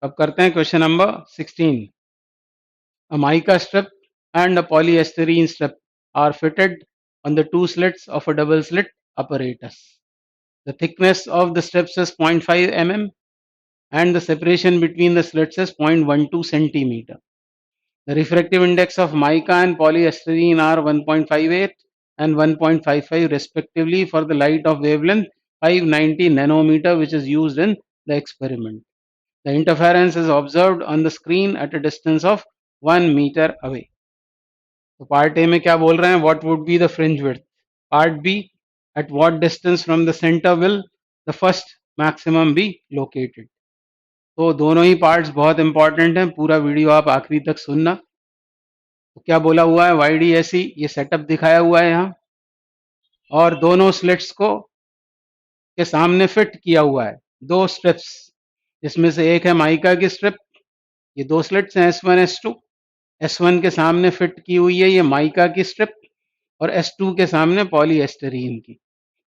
अब करते हैं question number 16। A mica strip and a polyestyrene strip are fitted on the two slits of a double slit apparatus. The thickness of the strips is 0.5 mm and the separation between the slits is 0.12 centimeter. The refractive index of mica and polyestyrene are 1.58 and 1.55 respectively for the light of wavelength 590 nanometer which is used in the experiment. The interference is observed on the screen at a distance of 1 meter away. तो part A में क्या बोल रहे हैं, what would be the fringe width. Part B, at what distance from the centre will the first maximum be located. तो दोनों ही parts बहुत important हैं, पूरा वीडियो आप आखिरी तक सुनना. तो क्या बोला हुआ है, वाई डी एस, ये सेटअप दिखाया हुआ है यहाँ, और दोनों स्लिट्स को के सामने फिट किया हुआ है दो स्ट्रिप्स, जिसमें से एक है माइका की स्ट्रिप. ये दो स्लिट्स हैं S1 S2. S1 के सामने फिट की हुई है ये माइका की स्ट्रिप और S2 के सामने पॉलीएस्टरीन की,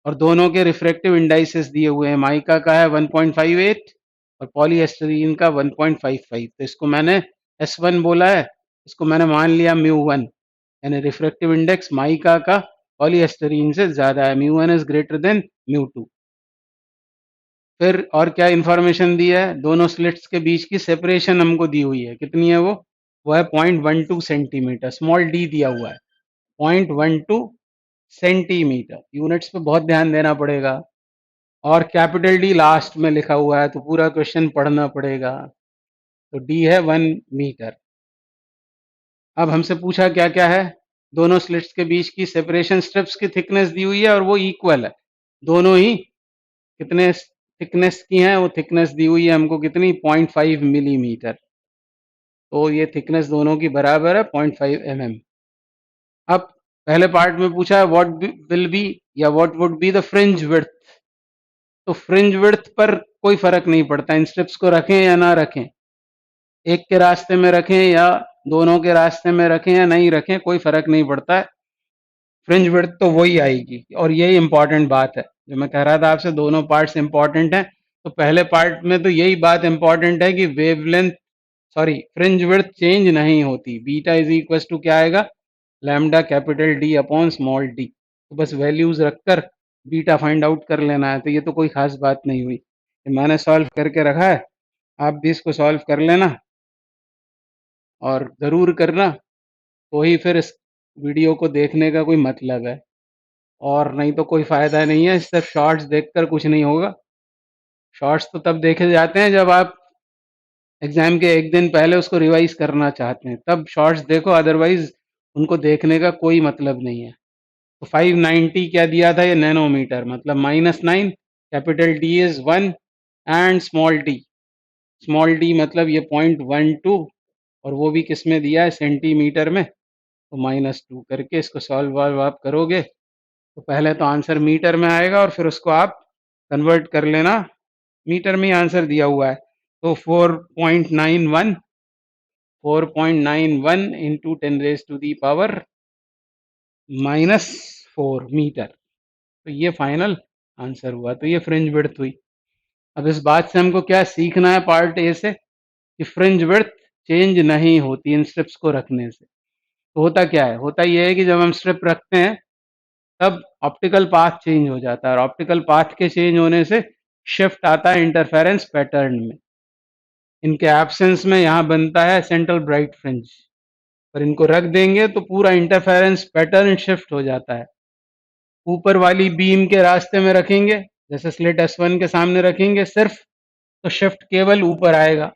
और दोनों के रिफ्रैक्टिव इंडाइसेस दिए हुए हैं. माइका का है 1.58 और पॉलीएस्टरीन का 1.55. तो इसको मैंने S1 बोला है, इसको मैंने मान लिया μ1, यानी रिफ्रैक्टिव इंडेक्स माइका का पॉलीएस्टरीन से ज्यादा है. μ1 इज ग्रेटर देन μ2. फिर और क्या इंफॉर्मेशन दी है, दोनों स्लिट्स के बीच की सेपरेशन हमको दी हुई है. कितनी है वो है 0.12 सेंटीमीटर. स्मॉल डी दिया हुआ है 0.12 सेंटीमीटर. यूनिट्स पे बहुत ध्यान देना पड़ेगा, और कैपिटल डी लास्ट में लिखा हुआ है, तो पूरा क्वेश्चन पढ़ना पड़ेगा. तो डी है 1 मीटर. अब हमसे पूछा क्या क्या है, दोनों स्लिट्स के बीच की सेपरेशन स्ट्रिप्स की थिकनेस दी हुई है और वो इक्वल है. दोनों ही कितने थिकनेस की हैं, वो थिकनेस दी हुई है हमको कितनी, 0.5 मिलीमीटर. तो ये थिकनेस दोनों की बराबर है 0.5 mm. अब पहले पार्ट में पूछा है व्हाट विल बी या what would be the fringe width. तो फ्रिंज विड्थ पर कोई फर्क नहीं पड़ता, इन स्ट्रिप्स को रखें या ना रखें, एक के रास्ते में रखें या दोनों के रास्ते में रखें या नहीं रखें, कोई फर्क नहीं पड़ता है. फ्रिंज विड्थ तो वही आएगी. और यही इंपॉर्टेंट बात है जो मैं कह रहा था आपसे, दोनों पार्ट्स इंपॉर्टेंट हैं. तो पहले पार्ट में तो यही बात इंपॉर्टेंट है कि वेवलेंथ फ्रिंज विड्थ चेंज नहीं होती. बीटा इज इक्वल टू क्या आएगा, lambda capital D upon small D. तो बस वैल्यूज रखकर बीटा फाइंड आउट कर लेना है. तो ये तो कोई खास बात नहीं हुई, मैंने सॉल्व करके रखा है, आप भी इसको सॉल्व कर लेना और ज़रूर करना. तो ही फिर इस वीडियो को देखने का कोई मतलब है, और नहीं तो कोई फ़ायदा नहीं है. सिर्फ शॉर्ट्स देखकर कुछ नहीं होगा. शॉर्ट्स तो तब देखे जाते हैं जब आप एग्ज़ाम के एक दिन पहले उसको रिवाइज करना चाहते हैं, तब शॉर्ट्स देखो, अदरवाइज उनको देखने का कोई मतलब नहीं है. तो 590 क्या दिया था, ये नैनोमीटर, मतलब -9. Capital D is 1 and small D मतलब ये 0.12, और वो भी किस में दिया है, सेंटीमीटर में. तो -2 करके इसको सॉल्व आप करोगे तो पहले तो आंसर मीटर में आएगा और फिर उसको आप कन्वर्ट कर लेना. मीटर में ही आंसर दिया हुआ है. तो 4.91 इंटू 10⁻⁻⁴ मीटर. तो ये फाइनल आंसर हुआ. तो ये फ्रिंज विड्थ हुई. अब इस बात से हमको क्या सीखना है पार्ट ए से, कि फ्रिंज विड्थ चेंज नहीं होती इन स्ट्रिप्स को रखने से. तो होता क्या है, होता ये है कि जब हम स्ट्रिप रखते हैं तब ऑप्टिकल पाथ चेंज हो जाता है, और ऑप्टिकल पाथ के चेंज होने से शिफ्ट आता है इंटरफेरेंस पैटर्न में. इनके एब्सेंस में यहाँ बनता है सेंट्रल ब्राइट फ्रिंज, पर इनको रख देंगे तो पूरा इंटरफेरेंस पैटर्न शिफ्ट हो जाता है. ऊपर वाली बीम के रास्ते में रखेंगे, जैसे स्लिट S1 के सामने रखेंगे सिर्फ, तो शिफ्ट केवल ऊपर आएगा,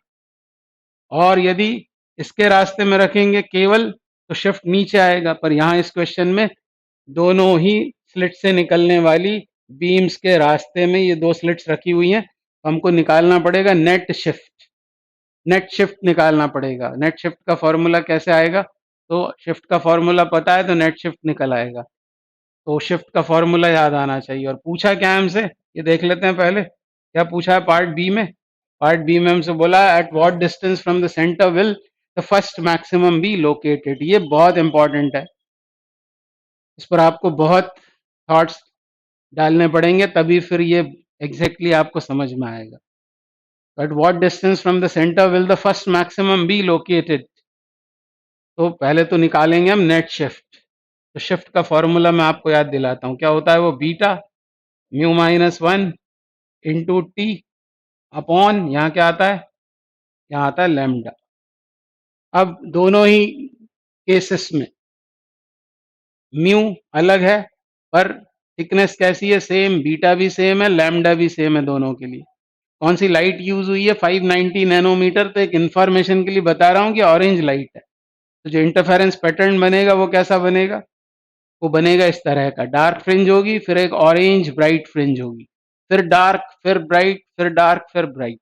और यदि इसके रास्ते में रखेंगे केवल तो शिफ्ट नीचे आएगा. पर यहाँ इस क्वेश्चन में दोनों ही स्लिट से निकलने वाली बीम्स के रास्ते में ये दो स्लिट्स रखी हुई हैं, तो हमको निकालना पड़ेगा नेट शिफ्ट निकालना पड़ेगा. नेट शिफ्ट का फॉर्मूला कैसे आएगा, तो शिफ्ट का फॉर्मूला पता है तो नेट शिफ्ट निकल आएगा. तो शिफ्ट का फॉर्मूला याद आना चाहिए. और पूछा क्या हमसे, ये देख लेते हैं पहले क्या पूछा है पार्ट बी में. पार्ट बी में हमसे बोला eight what distance from the centre will the first maximum be located. ये बहुत इंपॉर्टेंट है, इस पर आपको बहुत थॉट्स डालने पड़ेंगे, तभी फिर ये एग्जैक्टली आपको समझ में आएगा. At what distance from the center will the first maximum be located? तो पहले तो निकालेंगे हम नेट शिफ्ट। तो शिफ्ट का फॉर्मूला मैं आपको याद दिलाता हूं, क्या होता है वो, beta mu minus one into T upon, यहाँ क्या आता है, यहाँ आता है लैम्डा। अब दोनों ही केसेस में म्यू अलग है पर थिकनेस कैसी है, सेम, बीटा भी सेम है, लैम्डा भी सेम है दोनों के लिए। कौन सी लाइट यूज हुई है, 590 नैनोमीटर। तो एक इंफॉर्मेशन के लिए बता रहा हूं कि ऑरेंज लाइट है। तो जो इंटरफेरेंस पैटर्न बनेगा वो कैसा बनेगा, वो बनेगा इस तरह का, डार्क फ्रिंज होगी, फिर एक ऑरेंज ब्राइट फ्रिंज होगी, फिर डार्क, फिर ब्राइट, फिर डार्क, फिर ब्राइट।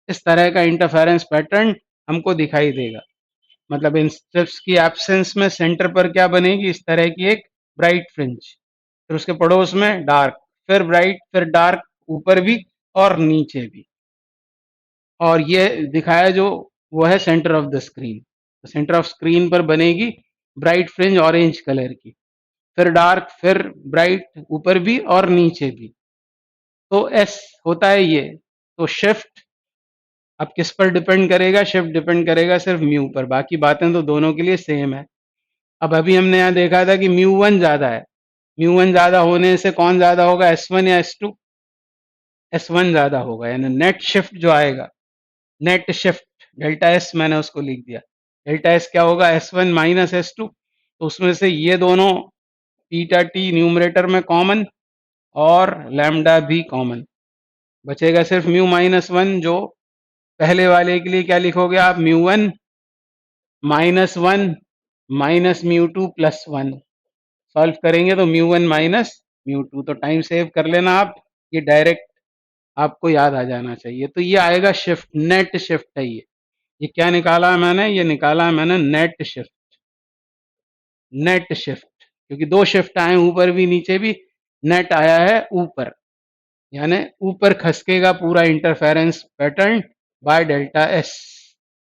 इस तरह का इंटरफेरेंस पैटर्न हमको दिखाई देगा। मतलब इन स्ट्रिप्स की एब्सेंस में सेंटर पर क्या बनेगी, इस तरह की एक ब्राइट फ्रिंज, फिर उसके पड़ोस में डार्क, फिर ब्राइट, फिर डार्क, ऊपर भी और नीचे भी। और ये दिखाया जो वो है सेंटर ऑफ द स्क्रीन। तो सेंटर ऑफ स्क्रीन पर बनेगी ब्राइट फ्रिंज ऑरेंज कलर की, फिर डार्क, फिर ब्राइट, ऊपर भी और नीचे भी। तो एस होता है ये। तो शिफ्ट अब किस पर डिपेंड करेगा, शिफ्ट डिपेंड करेगा सिर्फ म्यू पर, बाकी बातें तो दोनों के लिए सेम है। अब अभी हमने यहाँ देखा था कि म्यू वन ज्यादा है, म्यू वन ज्यादा होने से कौन ज्यादा होगा, एस वन या एस टू, एस वन ज्यादा होगा। यानी नेट शिफ्ट जो आएगा, नेट शिफ्ट डेल्टा एस मैंने उसको लिख दिया, डेल्टा एस क्या होगा, S one minus S two. तो उसमें से ये दोनों बीटा टी न्यूमरेटर में कॉमन और लैम्डा भी कॉमन, बचेगा सिर्फ म्यू माइनस वन, जो पहले वाले के लिए क्या लिखोगे आप, mu one minus one minus mu two plus one. Solve करेंगे तो mu one minus mu two. तो टाइम सेव कर लेना आप, ये डायरेक्ट आपको याद आ जाना चाहिए। तो ये आएगा शिफ्ट, नेट शिफ्ट है ये क्या निकाला है मैंने, ये निकाला है मैंने नेट शिफ्ट, नेट शिफ्ट, क्योंकि दो शिफ्ट आए ऊपर भी नीचे भी, नेट आया है ऊपर, यानी ऊपर खसकेगा पूरा interference pattern by delta S,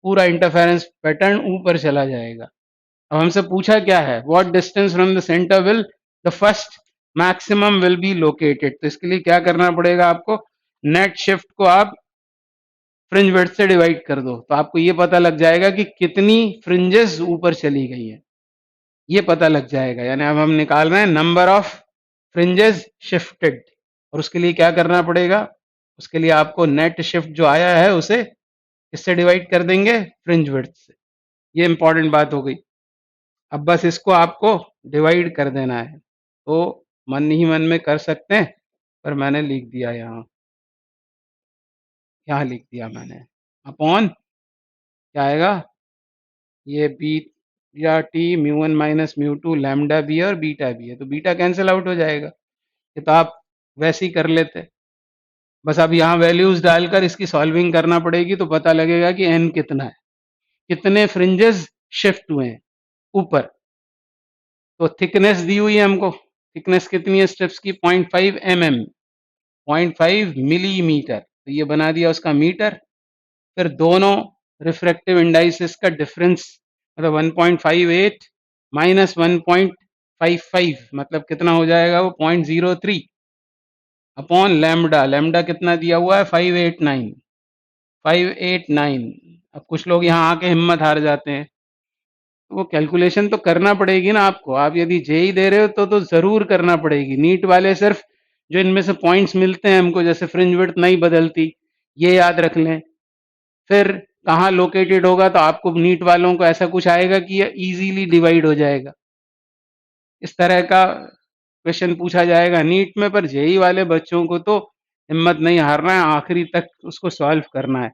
पूरा इंटरफेरेंस पैटर्न ऊपर चला जाएगा। अब हमसे पूछा क्या है, what distance from the centre will the first maximum will be located. तो इसके लिए क्या करना पड़ेगा आपको, नेट शिफ्ट को आप फ्रिंज विड्थ से डिवाइड कर दो, तो आपको ये पता लग जाएगा कि कितनी फ्रिंजेस ऊपर चली गई हैं, ये पता लग जाएगा। यानी अब हम निकाल रहे हैं नंबर ऑफ फ्रिंजेस शिफ्टेड, और उसके लिए क्या करना पड़ेगा, उसके लिए आपको नेट शिफ्ट जो आया है उसे किससे डिवाइड कर देंगे, फ्रिंज विड्थ से। ये इंपॉर्टेंट बात हो गई। अब बस इसको आपको डिवाइड कर देना है, तो मन ही मन में कर सकते हैं, पर मैंने लिख दिया यहाँ, यहाँ लिख दिया मैंने, अपॉन क्या आएगा, ये बी या T mu one minus mu two, lambda भी है और बीटा भी है, तो बीटा कैंसिल आउट हो जाएगा। ये तो आप वैसे ही कर लेते, बस अब यहाँ वैल्यूज डालकर इसकी सॉल्विंग करना पड़ेगी, तो पता लगेगा कि एन कितना है, कितने फ्रिंजेस शिफ्ट हुए हैं ऊपर। तो थिकनेस दी हुई है हमको, थिकनेस कितनी है स्टेप्स की, 0.5 mm, 0.5 मिलीमीटर, तो ये बना दिया उसका मीटर। फिर दोनों रिफ्रैक्टिव इंडाइसिस का डिफरेंस, मतलब 1.58 माइनस 1.55, मतलब कितना हो जाएगा वो, 0.03 अपॉन लैम्डा, लैम्डा कितना दिया हुआ है, 589, 589। अब कुछ लोग यहाँ आके हिम्मत हार जाते हैं, वो कैलकुलेशन तो करना पड़ेगी ना आपको, आप यदि जेई दे रहे हो तो जरूर करना पड़ेगी। नीट वाले सिर्फ जो इनमें से पॉइंट्स मिलते हैं हमको, जैसे फ्रिंज विड्थ नहीं बदलती, ये याद रख लें। फिर कहाँ लोकेटेड होगा, तो आपको नीट वालों को ऐसा कुछ आएगा कि ये इजीली डिवाइड हो जाएगा, इस तरह का क्वेश्चन पूछा जाएगा नीट में। पर जेई वाले बच्चों को तो हिम्मत नहीं हारना है, आखिरी तक उसको सॉल्व करना है।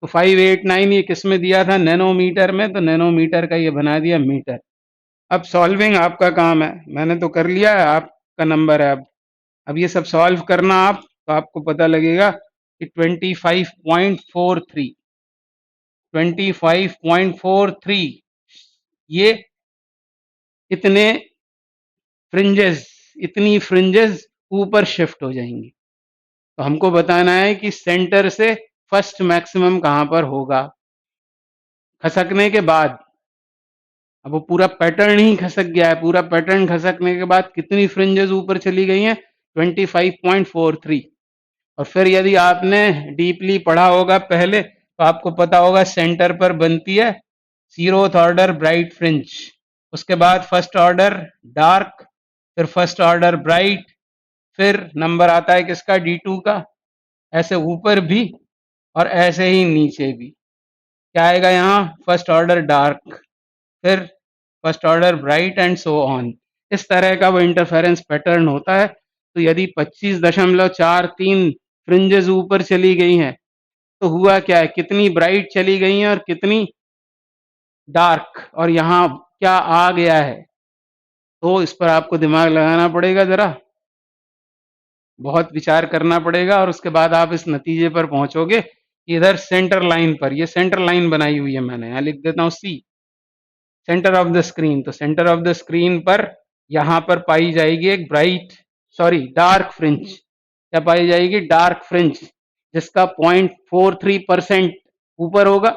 तो 589 ये किस में दिया था, नैनोमीटर में, तो नैनोमीटर का ये बना दिया मीटर। अब सॉल्विंग आपका काम है, मैंने तो कर लिया है, आपका नंबर है। अब ये सब सॉल्व करना आप, तो आपको पता लगेगा कि 25.43, 25.43 ये इतने फ्रिंजेस, इतनी फ्रिंजेस ऊपर शिफ्ट हो जाएंगी। तो हमको बताना है कि सेंटर से फर्स्ट मैक्सिमम कहां पर होगा खसकने के बाद। अब वो पूरा पैटर्न ही खसक गया है, पूरा पैटर्न खसकने के बाद कितनी फ्रिंजेस ऊपर चली गई हैं, 25.43। और फिर यदि आपने डीपली पढ़ा होगा पहले तो आपको पता होगा सेंटर पर बनती है जीरोथ ऑर्डर ब्राइट फ्रिंज, उसके बाद फर्स्ट ऑर्डर डार्क, फिर फर्स्ट ऑर्डर ब्राइट, फिर नंबर आता है किसका D2 का, ऐसे ऊपर भी और ऐसे ही नीचे भी। क्या आएगा यहाँ, फर्स्ट ऑर्डर डार्क, फिर first order bright and so on. इस तरह का वो इंटरफेरेंस पैटर्न होता है। तो यदि 25.43 फ्रिंजेस ऊपर चली गई हैं तो हुआ क्या है, कितनी ब्राइट चली गई हैं और कितनी डार्क, और यहाँ क्या आ गया है। तो इस पर आपको दिमाग लगाना पड़ेगा, जरा बहुत विचार करना पड़ेगा, और उसके बाद आप इस नतीजे पर पहुंचोगे कि इधर सेंटर लाइन पर, ये सेंटर लाइन बनाई हुई है मैंने, यहाँ लिख देता हूँ C, centre of the screen. तो सेंटर ऑफ द स्क्रीन पर यहां पर पाई जाएगी एक ब्राइट, सॉरी डार्क फ्रिंज। क्या पाई जाएगी, डार्क फ्रिंज, जिसका 0.43% ऊपर होगा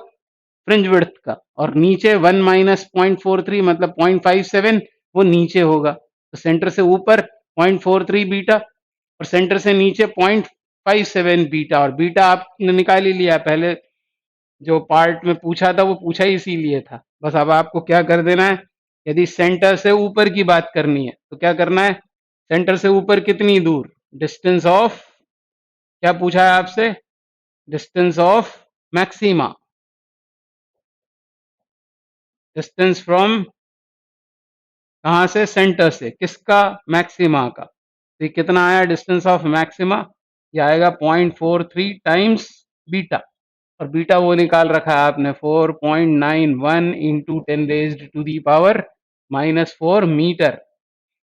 फ्रिंज विड्थ का, और नीचे 1 माइनस 0.43 मतलब 0.57 वो नीचे होगा। तो सेंटर से ऊपर 0.43 बीटा और सेंटर से नीचे 0.57 बीटा, और बीटा आपने निकाल ही लिया पहले, जो पार्ट में पूछा था वो पूछा ही इसीलिए था। बस अब आपको क्या कर देना है, यदि सेंटर से ऊपर की बात करनी है तो क्या करना है, सेंटर से ऊपर कितनी दूर, डिस्टेंस ऑफ, क्या पूछा है आपसे, distance of maxima, distance from कहां से, सेंटर से, किसका, मैक्सिमा का। तो ये कितना आया डिस्टेंस ऑफ मैक्सिमा, ये आएगा 0.43 टाइम्स बीटा, और बीटा वो निकाल रखा है आपने 4.91 इंटू 10⁻⁻⁴ मीटर।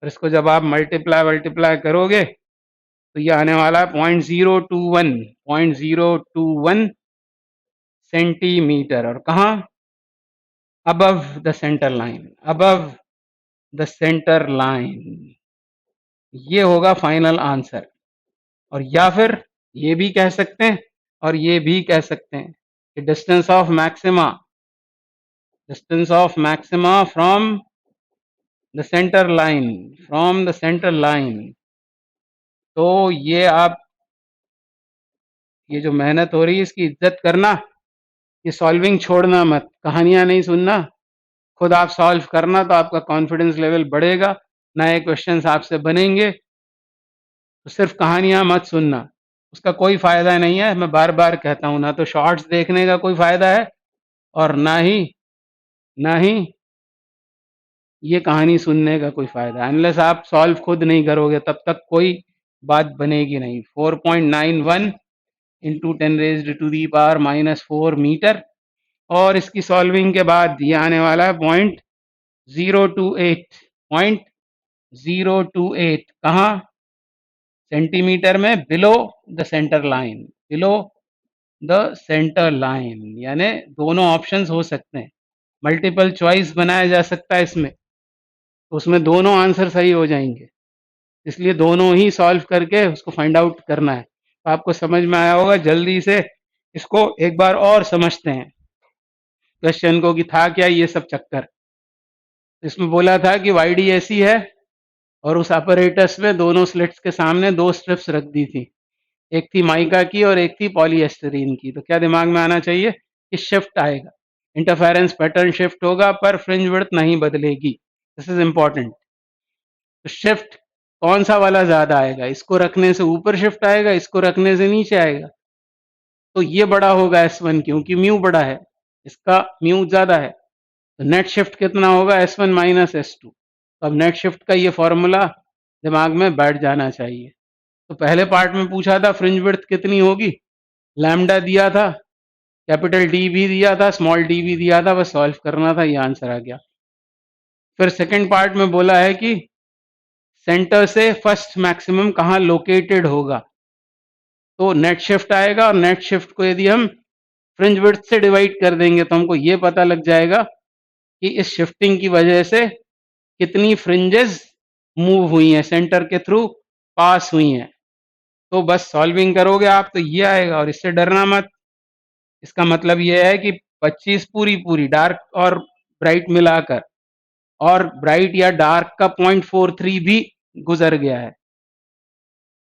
और इसको जब आप मल्टीप्लाई करोगे तो ये आने वाला है 0.021 सेंटीमीटर, और कहाँ, above the centre line, above the centre line. ये होगा फाइनल आंसर। और या फिर ये भी कह सकते हैं और ये भी कह सकते हैं कि distance of maxima, distance of maxima from the centre line, from the centre line. तो ये आप, ये जो मेहनत हो रही है इसकी इज्जत करना, ये सॉल्विंग छोड़ना मत, कहानियां नहीं सुनना, खुद आप सॉल्व करना, तो आपका कॉन्फिडेंस लेवल बढ़ेगा, नए क्वेश्चंस आपसे बनेंगे। तो सिर्फ कहानियां मत सुनना, उसका कोई फायदा नहीं है। मैं बार बार कहता हूं, ना तो शॉर्ट्स देखने का कोई फायदा है और ना ही ये कहानी सुनने का कोई फायदा है। अनलेस आप सॉल्व खुद नहीं करोगे तब तक कोई बात बनेगी नहीं। 4.91 इंटू 10⁻⁻⁴ मीटर, और इसकी सॉल्विंग के बाद ये आने वाला है 0.028 कहाँ, सेंटीमीटर में, below the centre line, below the centre line. यानी दोनों ऑप्शंस हो सकते हैं, मल्टीपल चॉइस बनाया जा सकता है इसमें, तो उसमें दोनों आंसर सही हो जाएंगे, इसलिए दोनों ही सॉल्व करके उसको फाइंड आउट करना है। तो आपको समझ में आया होगा, जल्दी से इसको एक बार और समझते हैं क्वेश्चन को कि था क्या ये सब चक्कर। इसमें बोला था कि वाईडी ऐसी है और उस अपरेटस में दोनों स्लिट्स के सामने दो स्ट्रिप्स रख दी थी, एक थी माइका की और एक थी पॉलीएस्टरीन की। तो क्या दिमाग में आना चाहिए कि शिफ्ट आएगा, इंटरफेरेंस पैटर्न शिफ्ट होगा पर फ्रिंज विड्थ नहीं बदलेगी। This is important. तो शिफ्ट कौन सा वाला ज्यादा आएगा, इसको रखने से ऊपर शिफ्ट आएगा, इसको रखने से नीचे आएगा। तो ये बड़ा होगा S1 क्योंकि म्यू बड़ा है, इसका म्यू ज्यादा है। तो नेट शिफ्ट कितना होगा, S1 माइनस S2। तो अब नेट शिफ्ट का ये फॉर्मूला दिमाग में बैठ जाना चाहिए। तो पहले पार्ट में पूछा था फ्रिंज विड्थ कितनी होगी, लैम्डा दिया था, कैपिटल डी भी दिया था, स्मॉल डी भी दिया था, बस सॉल्व करना था, ये आंसर आ गया। फिर सेकंड पार्ट में बोला है कि सेंटर से फर्स्ट मैक्सिमम कहाँ लोकेटेड होगा। तो नेट शिफ्ट आएगा, और नेट शिफ्ट को यदि हम फ्रिंज विड्थ से डिवाइड कर देंगे तो हमको ये पता लग जाएगा कि इस शिफ्टिंग की वजह से कितनी फ्रिंजेस मूव हुई हैं, सेंटर के थ्रू पास हुई हैं। तो बस सॉल्विंग करोगे आप तो ये आएगा, और इससे डरना मत। इसका मतलब ये है कि 25 पूरी पूरी डार्क और ब्राइट मिलाकर, और ब्राइट या डार्क का 0.43 भी गुजर गया है।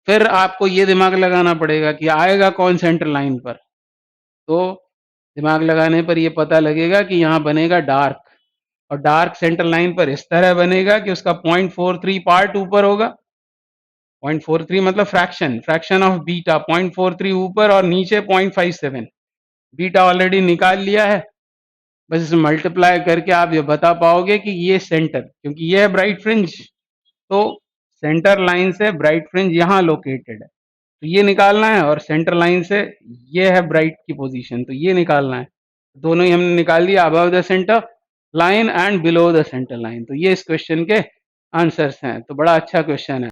फिर आपको ये दिमाग लगाना पड़ेगा कि आएगा कौन सेंटर लाइन पर। तो दिमाग लगाने पर ये पता लगेगा कि यहाँ बनेगा डार्क, और डार्क सेंटर लाइन पर इस तरह बनेगा कि उसका 0.43 पार्ट ऊपर होगा। 0.43 मतलब फ्रैक्शन ऑफ बीटा, 0.43 ऊपर और नीचे 0.57। बीटा ऑलरेडी निकाल लिया है, बस इसे मल्टीप्लाई करके आप ये बता पाओगे कि ये सेंटर, क्योंकि ये है ब्राइट फ्रिंज, तो सेंटर लाइन से ब्राइट फ्रिंज यहाँ लोकेटेड है, तो ये निकालना है, और सेंटर लाइन से ये है ब्राइट की पोजीशन, तो ये निकालना है। दोनों ही हमने निकाल दिया, above the centre line and below the centre line. तो ये इस क्वेश्चन के आंसर्स हैं। तो बड़ा अच्छा क्वेश्चन है।